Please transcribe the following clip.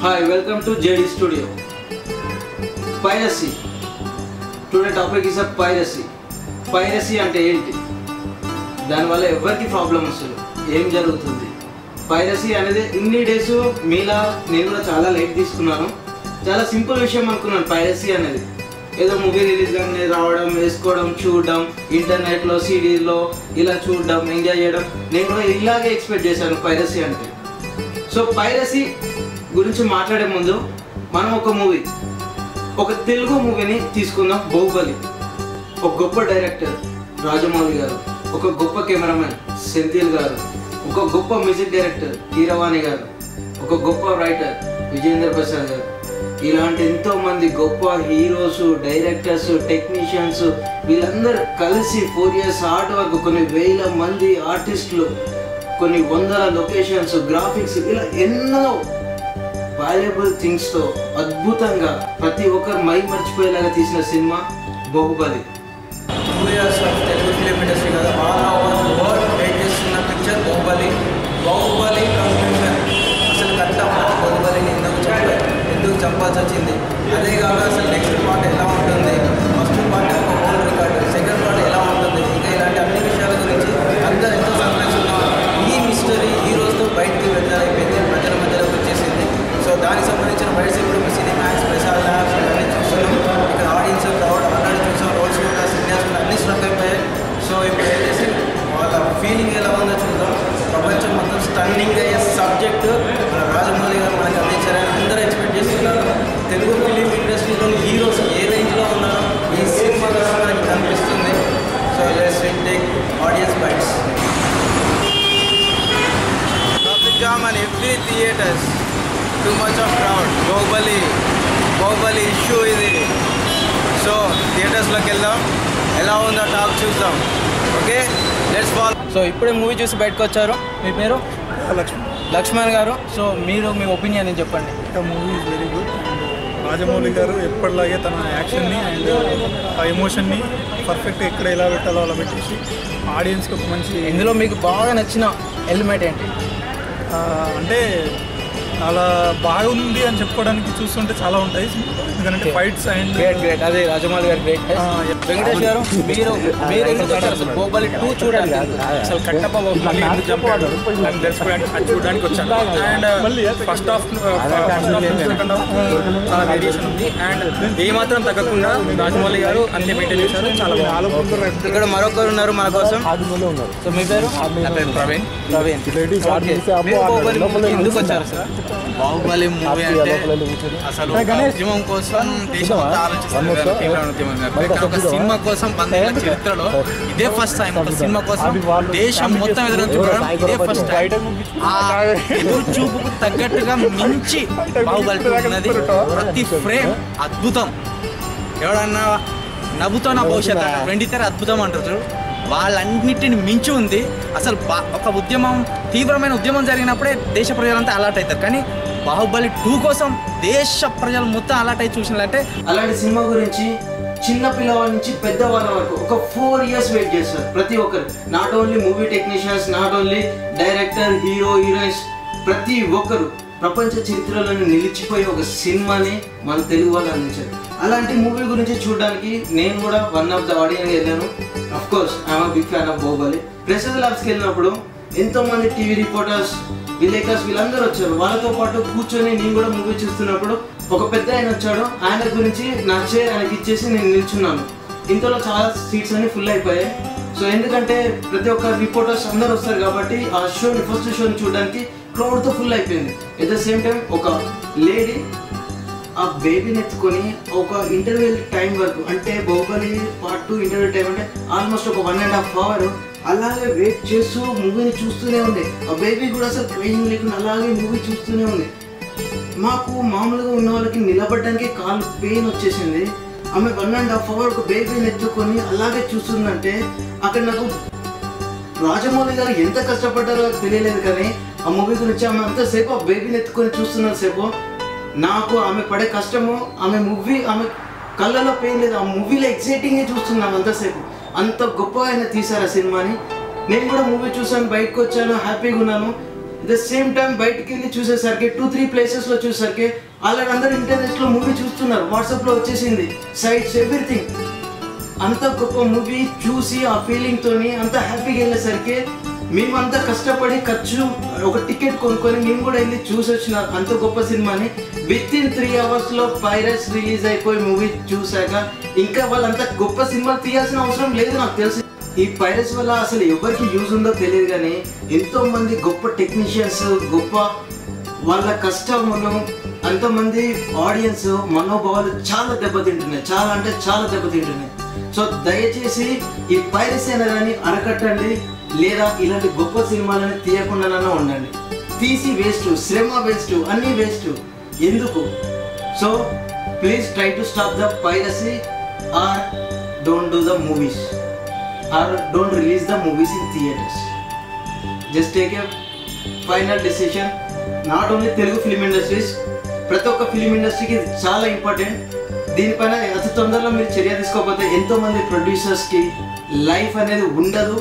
Hi, welcome to JD Studio. Piracy. Today topic is a piracy. Piracy అంటే ఏంటి? దానివల్ల ఎవరికి ప్రాబ్లం వస్తుంది? ఏం జరుగుతుంది? పైరసీ అనేది ఇన్ని డేస్ మీలా నేను కూడా చాలా లైట్ తీసుకున్నాను. చాలా సింపుల్ విషయం అనుకున్నాను పైరసీ అనేది. ఏదో మూవీ రిలీజ్ కానీ రావడం, వేసుకోవడం, చూడడం, ఇంటర్నెట్లో సిడీలో ఇలా చూడడం, ఎంజాయ్ చేయడం. నేను కూడా ఇలాగే ఎక్స్పెక్ట్ చేశాను పైరసీ అంటే. సో పైరసీ గురించి మాట్లాడే ముందు మనం ఒక తెలుగు మూవీని తీసుకుందాం. బాహుబలి. ఒక గొప్ప డైరెక్టర్ రాజమౌళి గారు, ఒక గొప్ప కెమెరామెన్ సెంథిల్ గారు, ఒక గొప్ప మ్యూజిక్ డైరెక్టర్ కీరవాణి గారు, ఒక గొప్ప రైటర్ విజేంద్ర ప్రసాద్ గారు, ఇలాంటి ఎంతోమంది గొప్ప హీరోస్, డైరెక్టర్స్, టెక్నీషియన్స్ వీళ్ళందరూ కలిసి 4 years హార్డ్ వర్క్, కొన్ని వేల మంది ఆర్టిస్టులు, కొన్ని వందల లొకేషన్స్, గ్రాఫిక్స్, ఇలా ఎన్నో వాల్యుబుల్ థింగ్స్తో అద్భుతంగా ప్రతి ఒక్కరు మై మర్చిపోయేలాగా తీసిన cinema Baahubali. 2 years of Telugu film industry కదా, ఆల్ ఓవర్ వరల్డ్ వెయిట్ చేస్తున్న పిక్చర్ బాహుబలి. బాహుబలి కంక్లూషన్ అసలు బాహుబలిని ఎందుకు చంపాల్సి వచ్చింది, అదే కాక అసలు నెక్స్ట్ పార్ట్ ఎలా ఉంటుంది, ఫస్ట్ పార్ట్ ఒక వరల్డ్ రికార్డు, సెకండ్ పార్ట్ ఎలా ఉంటుంది, ఇంకా ఇలాంటి అన్ని విషయాల గురించి అందరూ ఎంతో సస్పెన్స్ ఉన్నారు. ఈ మిస్టరీ ఈ రోజుతో బయటికి వెళ్ళైపోయింది, ప్రజల మధ్యలోకి వచ్చేసింది. సో దానికి సంబంధించిన బయట ఇప్పుడు సినిమాక్స్, ప్రసాద్ ల్యాబ్స్ ఇవన్నీ చూస్తున్నాం. ఇక్కడ ఆడియన్స్ క్రౌడ్ ఆల్రెడీ చూసాం, రోడ్స్ కూడా సినిమాస్ కూడా అన్ని స్ట్రక్ అయిపోయాయి. సో ఇప్పుడు ఏం చేసి వాళ్ళ ఫీలింగ్ ఎలా ఉందో చూద్దాం. ప్రపంచం మొత్తం స్టన్నింగ్ అయ్యే సబ్జెక్టు మన రాజమౌళి గారు మనకు అందించారని అందరూ ఎక్స్పెక్ట్ చేస్తున్నారు. తెలుగు ఫిలిం ఇండస్ట్రీలోని హీరోస్ ఏ రేంజ్లో ఉన్నారో ఈ సినిమా ద్వారా మనకి కనిపిస్తుంది. So let's take audience bites. Traffic jam on every theaters. Too much of crowd. Baahubali issue ఇది. సో థియేటర్స్లోకి వెళ్దాం, ఎలా ఉందో టాక్ చూద్దాం. Okay, let's follow. సో ఇప్పుడే మూవీ చూసి బయటకు వచ్చారు. మీ పేరు? లక్ష్మణ్ గారు. సో మీరు మీ ఒపీనియన్ ఏం చెప్పండి. Movie is very good. Rajamouli గారు ఎప్పటిలాగే తన యాక్షన్ని అండ్ ఆ ఎమోషన్ని పర్ఫెక్ట్గా ఎక్కడ ఎలా పెట్టాలో అలా పెట్టేసి ఆడియన్స్కి ఒక మంచి. ఇందులో మీకు బాగా నచ్చిన ఎలిమెంట్ ఏంటి? అంటే అలా బాగుంది అని చెప్పుకోవడానికి చూస్తుంటే చాలా ఉంటాయి, ఎందుకంటే ఫైట్స్ అండ్ గ్రేట్ అదే రాజమౌళి గారు గ్రేట్. వెంకటేష్ గారు, మీరు ఎందుకు వచ్చారు అసలు బాహుబలి 2 చూడడానికి? అసలు కట్టప్ప బాహుబలి ఎందుకు చంపాడు అని తెలుసుకోవడానికి, అది చూడడానికి వచ్చాను. And first half second half చాలా వేరియేషన్ ఉంది అండ్ ఏమాత్రం తగ్గకుండా రాజమౌళి గారు అన్ని మెయింటైన్ చేశారు, చాలా బాగుంది. ఇక్కడ మరొకరు ఉన్నారు మన కోసం. సో మీ పేరు? ప్రవీణ్. బాహుబలి ఎందుకు వచ్చారు సార్? బాహుబలి మూవీ అంటే అసలు ఉద్యమం కోసం దేశం అంతా ఆలోచిస్తారు. తీవ్ర ఉద్యమం ఒక సినిమా కోసం 100 ఏళ్ల చరిత్రలో ఇదే ఫస్ట్ టైం. ఒక సినిమా కోసం దేశం మొత్తం ఎదురు చూడడం ఇదే ఫస్ట్ టైం. ఆ ఎదురు చూపుకు తగ్గట్టుగా మించి బాహుబలి ఉన్నది. ప్రతి ఫ్రేమ్ అద్భుతం. ఎవడన్నా నవ్వుతో నా భవిష్యత్తు అంటే వెండితేర అద్భుతం అంటారు, వాళ్ళన్నిటిని మించి ఉంది. అసలు ఒక ఉద్యమం, తీవ్రమైన ఉద్యమం జరిగినప్పుడే దేశ ప్రజలంతా అలర్ట్ అవుతారు, కానీ బాహుబలి 2 కోసం దేశ ప్రజలు మొత్తం అలర్ట్ అయి చూసినట్టే. అలాంటి సినిమా గురించి చిన్న పిల్లవాళ్ళ నుంచి పెద్దవాళ్ళ వరకు ఒక 4 years వెయిట్ చేస్తారు ప్రతి ఒక్కరు. Not only movie technicians, not only director, hero, heroines, ప్రతి ఒక్కరు ప్రపంచ చరిత్రలోనే నిలిచిపోయి ఒక సినిమాని మన తెలుగు వాళ్ళు అందించారు. అలాంటి మూవీ గురించి చూడడానికి నేను కూడా వన్ ఆఫ్ ద ఆడియన్స్ వెళ్ళాను. Of course I'm big fan of Baahubali. Prasad ల్యాబ్స్కి వెళ్ళినప్పుడు ఎంతోమంది టీవీ రిపోర్టర్స్, విలేకర్స్ వీళ్ళందరూ వచ్చారు. వాళ్ళతో పాటు కూర్చొని నేను కూడా మూవీ చూస్తున్నప్పుడు ఒక పెద్ద ఆయన వచ్చాడు. ఆయన గురించి నా చైర్ ఆయనకి ఇచ్చేసి నేను నిల్చున్నాను. ఇంతలో చాలా సీట్స్ అన్ని ఫుల్ అయిపోయాయి. సో ఎందుకంటే ప్రతి ఒక్క రిపోర్టర్స్ అందరూ వస్తారు కాబట్టి ఆ షోని, ఫస్ట్ షోని చూడడానికి క్రౌడ్తో ఫుల్ అయిపోయింది. ఎట్ ద సేమ్ టైం ఒక లేడీ ఆ బేబీని ఎత్తుకొని ఒక ఇంటర్వెల్ టైం వరకు, అంటే బాహుబలి పార్ట్ 2 ఇంటర్వెల్ టైం అంటే ఆల్మోస్ట్ ఒక 1.5 hour అలాగే వెయిట్ చేస్తూ మూవీని చూస్తూనే ఉంది. ఆ బేబీ కూడా అసలు క్రైమ్ లేకుండా అలాగే మూవీ చూస్తూనే ఉంది. మాకు మామూలుగా ఉన్న వాళ్ళకి నిలబడడానికి కాలు పెయిన్ వచ్చేసింది. ఆమె 1.5 hour ఒక బేబీని ఎత్తుకొని అలాగే చూస్తుందంటే అక్కడ నాకు రాజమౌళి గారు ఎంత కష్టపడ్డారో తెలియలేదు, కానీ ఆ మూవీ గురించి ఆమె అంతసేపు ఆ బేబీని ఎత్తుకొని చూస్తున్నంతసేపు నాకు ఆమె పడే కష్టము, ఆమె మూవీ, ఆమె కళ్ళలో పెయిన్ లేదు, ఆ మూవీలో ఎక్సైటింగ్గా చూస్తున్నాను అంతసేపు. అంత గొప్పగా ఆయన తీశారు ఆ సినిమాని. నేను కూడా మూవీ చూసాను, బయటకు వచ్చాను, హ్యాపీగా ఉన్నాను. ద సేమ్ టైం బయటికి వెళ్ళి చూసేసరికి 2-3 ప్లేసెస్లో చూసేసరికి ఆల్రెడీ అందరూ ఇంటర్నెట్లో మూవీ చూస్తున్నారు, వాట్సాప్లో వచ్చేసింది, సైట్స్ ఎవ్రీథింగ్. అంత గొప్ప మూవీ చూసి ఆ ఫీలింగ్తోని అంత హ్యాపీగా వెళ్ళేసరికి మేము అంతా కష్టపడి ఖర్చు ఒక టికెట్ కొనుక్కొని మేము కూడా వెళ్ళి చూసి వచ్చిన అంత గొప్ప సినిమాని విత్ ఇన్ 3 అవర్స్లో పైరట్స్ రిలీజ్ అయిపోయి మూవీ చూసాక ఇంకా వాళ్ళంత గొప్ప సినిమాలు తీయాల్సిన అవసరం లేదు నాకు తెలిసి. ఈ పైరట్స్ వల్ల అసలు ఎవరికి యూజ్ ఉందో తెలియదు కానీ ఎంతోమంది గొప్ప టెక్నీషియన్స్, గొప్ప వాళ్ళ కష్టమును, ఎంతోమంది ఆడియన్స్ మనోభావాలు చాలా దెబ్బతింటున్నాయి, చాలా అంటే చాలా దెబ్బతింటున్నాయి. సో దయచేసి ఈ పైరసీ అనేది అరకట్టండి, లేదా ఇలాంటి గొప్ప సినిమాలని తీయకుండానే ఉండండి. తీసి వేస్ట్, శ్రమ వేస్ట్, అన్నీ వేస్ట్ ఎందుకు? So please try to stop the piracy or don't do the movies or don't release the movies in theatres. Just take a final decision. Not only Telugu film industries, ప్రతి ఒక్క film ఇండస్ట్రీకి ఇది చాలా important. దీనిపైన అతి తొందరలో మీరు చర్య తీసుకోకపోతే ఎంతోమంది ప్రొడ్యూసర్స్కి లైఫ్ అనేది ఉండదు.